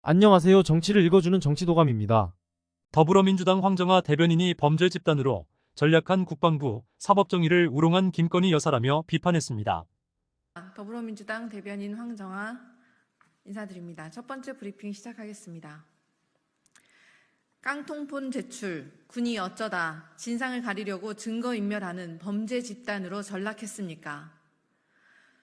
안녕하세요. 정치를 읽어주는 정치도감입니다. 더불어민주당 황정아 대변인이 범죄 집단으로 전략한 국방부, 사법정의를 우롱한 김건희 여사라며 비판했습니다. 더불어민주당 대변인 황정아 인사드립니다. 첫 번째 브리핑 시작하겠습니다. 깡통폰 제출, 군이 어쩌다 진상을 가리려고 증거인멸하는 범죄 집단으로 전락했습니까?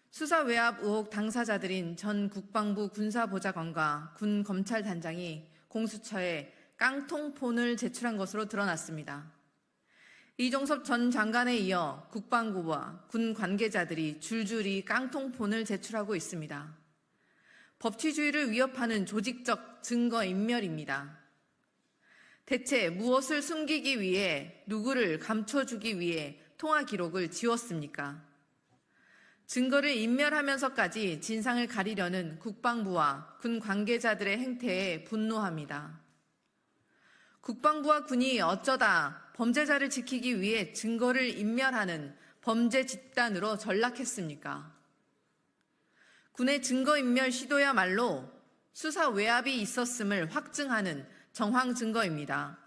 수사 외압 의혹 당사자들인 전 국방부 군사보좌관과 군 검찰단장이 공수처에 깡통폰을 제출한 것으로 드러났습니다. 이종섭 전 장관에 이어 국방부와 군 관계자들이 줄줄이 깡통폰을 제출하고 있습니다. 법치주의를 위협하는 조직적 증거인멸입니다. 대체 무엇을 숨기기 위해, 누구를 감춰주기 위해 통화 기록을 지웠습니까? 증거를 인멸하면서까지 진상을 가리려는 국방부와 군 관계자들의 행태에 분노합니다. 국방부와 군이 어쩌다 범죄자를 지키기 위해 증거를 인멸하는 범죄 집단으로 전락했습니까? 군의 증거인멸 시도야말로 수사 외압이 있었음을 확증하는 정황 증거입니다.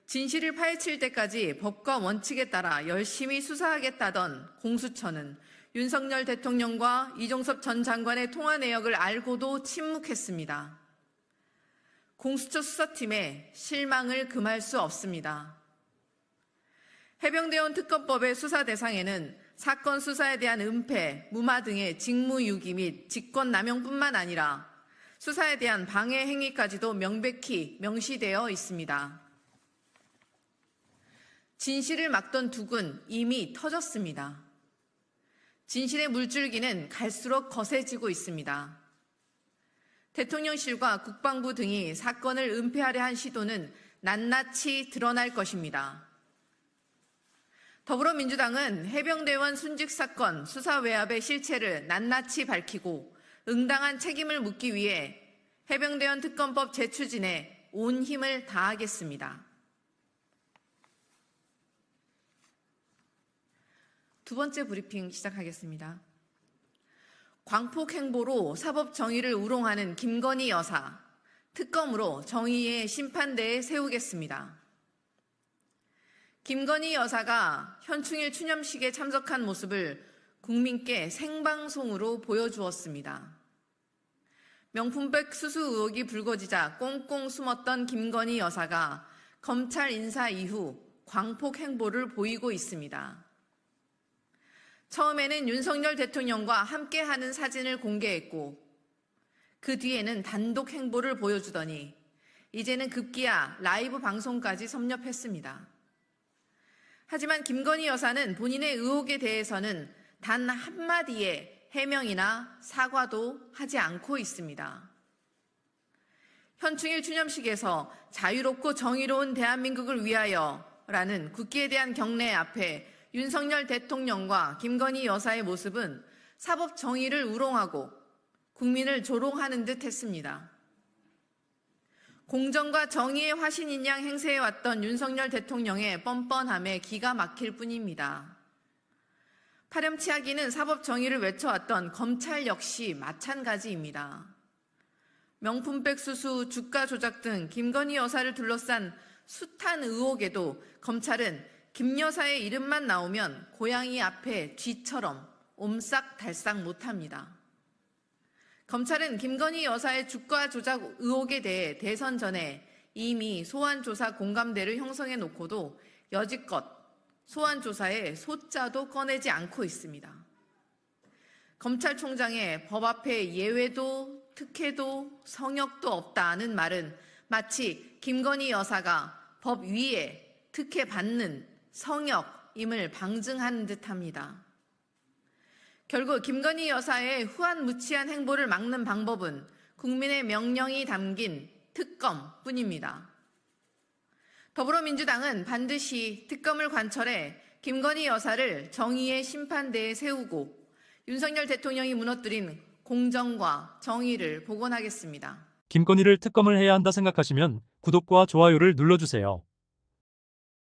진실을 파헤칠 때까지 법과 원칙에 따라 열심히 수사하겠다던 공수처는 윤석열 대통령과 이종섭 전 장관의 통화 내역을 알고도 침묵했습니다. 공수처 수사팀에 실망을 금할 수 없습니다. 해병대원 특검법의 수사 대상에는 사건 수사에 대한 은폐, 무마 등의 직무유기 및 직권남용뿐만 아니라 수사에 대한 방해 행위까지도 명백히 명시되어 있습니다. 진실을 막던 둑은 이미 터졌습니다. 진실의 물줄기는 갈수록 거세지고 있습니다. 대통령실과 국방부 등이 사건을 은폐하려 한 시도는 낱낱이 드러날 것입니다. 더불어민주당은 해병대원 순직 사건 수사 외압의 실체를 낱낱이 밝히고 응당한 책임을 묻기 위해 해병대원 특검법 재추진에 온 힘을 다하겠습니다. 두 번째 브리핑 시작하겠습니다. 광폭 행보로 사법 정의를 우롱하는 김건희 여사, 특검으로 정의의 심판대에 세우겠습니다. 김건희 여사가 현충일 추념식에 참석한 모습을 국민께 생방송으로 보여주었습니다. 명품백 수수 의혹이 불거지자 꽁꽁 숨었던 김건희 여사가 검찰 인사 이후 광폭 행보를 보이고 있습니다. 처음에는 윤석열 대통령과 함께하는 사진을 공개했고 그 뒤에는 단독 행보를 보여주더니 이제는 급기야 라이브 방송까지 섭렵했습니다. 하지만 김건희 여사는 본인의 의혹에 대해서는 단 한마디의 해명이나 사과도 하지 않고 있습니다. 현충일 추념식에서 자유롭고 정의로운 대한민국을 위하여라는 국기에 대한 경례 앞에 윤석열 대통령과 김건희 여사의 모습은 사법 정의를 우롱하고 국민을 조롱하는 듯 했습니다. 공정과 정의의 화신인 양 행세해왔던 윤석열 대통령의 뻔뻔함에 기가 막힐 뿐입니다. 파렴치하기는 사법 정의를 외쳐왔던 검찰 역시 마찬가지입니다. 명품백 수수, 주가 조작 등 김건희 여사를 둘러싼 숱한 의혹에도 검찰은 김 여사의 이름만 나오면 고양이 앞에 쥐처럼 옴싹달싹 못합니다. 검찰은 김건희 여사의 주가 조작 의혹에 대해 대선 전에 이미 소환조사 공감대를 형성해 놓고도 여지껏 소환조사에 소자도 꺼내지 않고 있습니다. 검찰총장의 법 앞에 예외도 특혜도 성역도 없다는 말은 마치 김건희 여사가 법 위에 특혜 받는 성역임을 방증하는 듯합니다. 결국 김건희 여사의 후한무치한 행보를 막는 방법은 국민의 명령이 담긴 특검뿐입니다. 더불어민주당은 반드시 특검을 관철해 김건희 여사를 정의의 심판대에 세우고 윤석열 대통령이 무너뜨린 공정과 정의를 복원하겠습니다. 김건희를 특검을 해야 한다 생각하시면 구독과 좋아요를 눌러주세요.